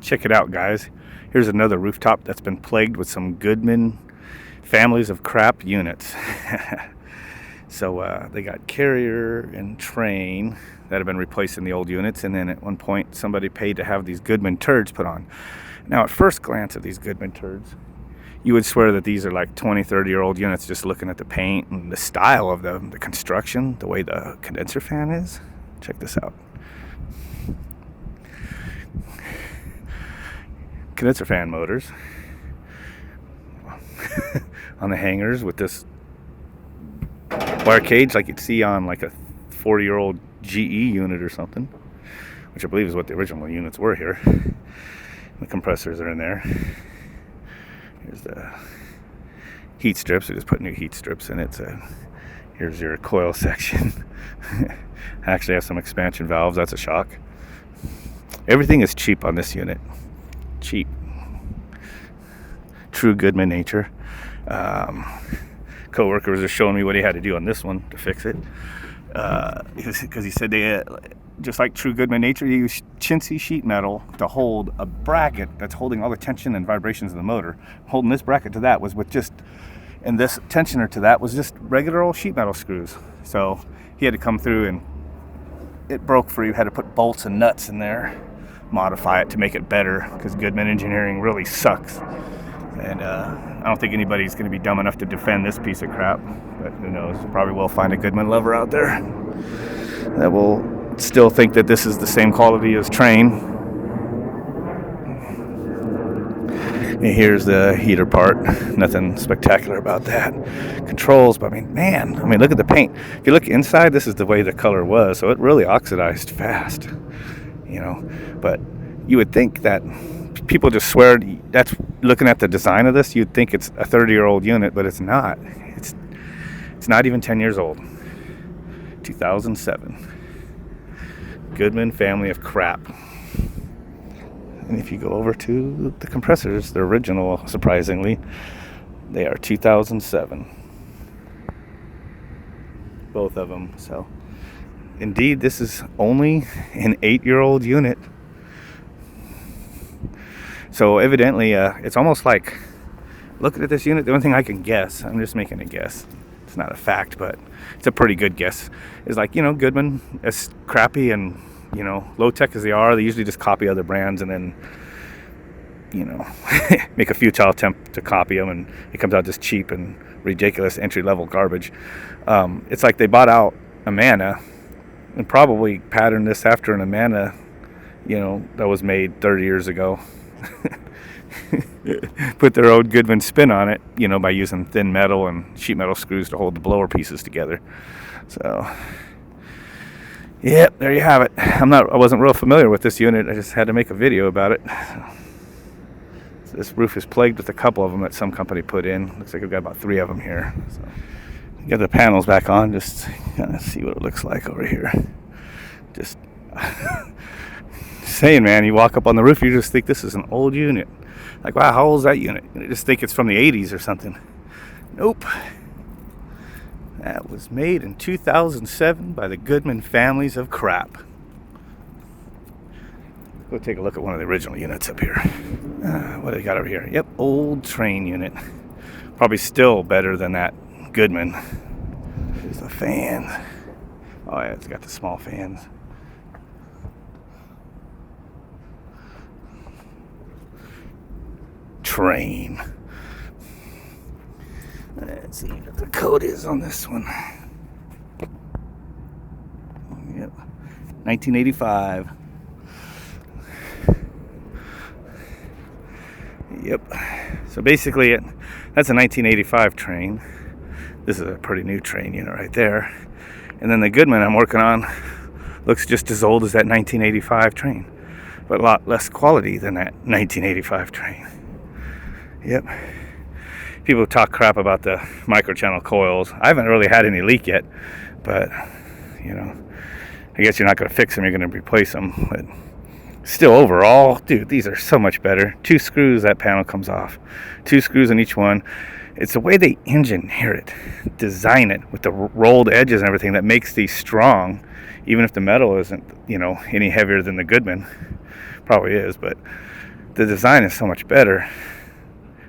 Check it out, guys. Here's another rooftop that's been plagued with some Goodman families of crap units. So they got carrier and train that have been replacing the old units, and then at one point somebody paid to have these Goodman turds put on. Now, at first glance of these Goodman turds, you would swear that these are like 20, 30-year-old units, just looking at the paint and the style of the construction, the way the condenser fan is. Check this out. Condenser fan motors on the hangers with this wire cage like you'd see on like a 40-year-old GE unit or something, which I believe is what the original units were here. The compressors are in there. Here's the heat strips. We just put new heat strips in it. So here's your coil section. I actually have some expansion valves. That's a shock. Everything is cheap on this unit. Cheap. True Goodman nature. Co-workers are showing me what he had to do on this one to fix it. Because he said they, just like true Goodman nature, he used chintzy sheet metal to hold a bracket that's holding all the tension and vibrations of the motor. Holding this bracket to that was with just, and this tensioner to that was just regular old sheet metal screws. So he had to come through and it broke free. Had to put bolts and nuts in there, modify it to make it better, because Goodman engineering really sucks. And I don't think anybody's going to be dumb enough to defend this piece of crap. But who knows? Probably will find a Goodman lover out there that will still think that this is the same quality as Train. And here's the heater part. Nothing spectacular about that. Controls, but I mean, look at the paint. If you look inside, this is the way the color was. So it really oxidized fast, But you would think that people just swear, that's looking at the design of this, you'd think it's a 30-year-old unit, but it's not. It's not even 10 years old. 2007. Goodman family of crap. And if you go over to the compressors, the original, surprisingly, they are 2007. Both of them. So, indeed, this is only an 8-year-old unit. So evidently, it's almost like, looking at this unit, the only thing I can guess, I'm just making a guess, it's not a fact, but it's a pretty good guess, is like, Goodman, as crappy and, low tech as they are, they usually just copy other brands and then, make a futile attempt to copy them, and it comes out just cheap and ridiculous entry-level garbage. It's like they bought out Amana and probably patterned this after an Amana, that was made 30 years ago. Put their own Goodman spin on it, by using thin metal and sheet metal screws to hold the blower pieces together. So, yep, there you have it. I wasn't real familiar with this unit. I just had to make a video about it. So this roof is plagued with a couple of them that some company put in. Looks like I've got about 3 of them here. So, get the panels back on, just kind of see what it looks like over here. Just saying, man, you walk up on the roof, you just think this is an old unit. Like, wow, how old is that unit? You just think it's from the 80s or something. Nope. That was made in 2007 by the Goodman families of crap. Go take a look at one of the original units up here. What do they got over here? Yep, old Train unit. Probably still better than that Goodman. Here's the fan. Oh yeah, it's got the small fans. Train. Let's see what the code is on this one. Yep, 1985. Yep. So basically, that's a 1985 Train. This is a pretty new Train unit right there. And then the Goodman I'm working on looks just as old as that 1985 Train, but a lot less quality than that 1985 Train. Yep. People talk crap about the microchannel coils. I haven't really had any leak yet, but I guess you're not going to fix them, you're going to replace them. But still, overall, dude, these are so much better. 2 screws, that panel comes off. 2 screws in each one. It's the way they engineer it, design it with the rolled edges and everything that makes these strong, even if the metal isn't, any heavier than the Goodman. Probably is, but the design is so much better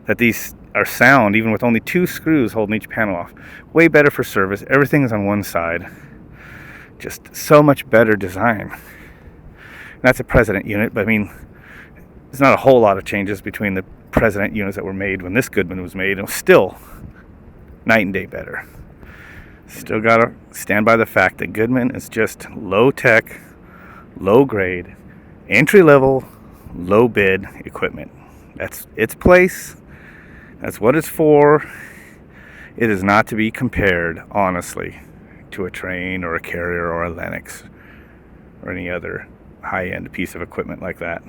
that these are sound, even with only 2 screws holding each panel off. Way better for service. Everything is on one side. Just so much better design. And that's a President unit, but I mean, there's not a whole lot of changes between the President units that were made when this Goodman was made. It was still night and day better. Still gotta stand by the fact that Goodman is just low tech, low grade, entry level, low bid equipment. That's its place. That's what it's for. It is not to be compared, honestly, to a Train or a Carrier or a Lennox or any other high-end piece of equipment like that.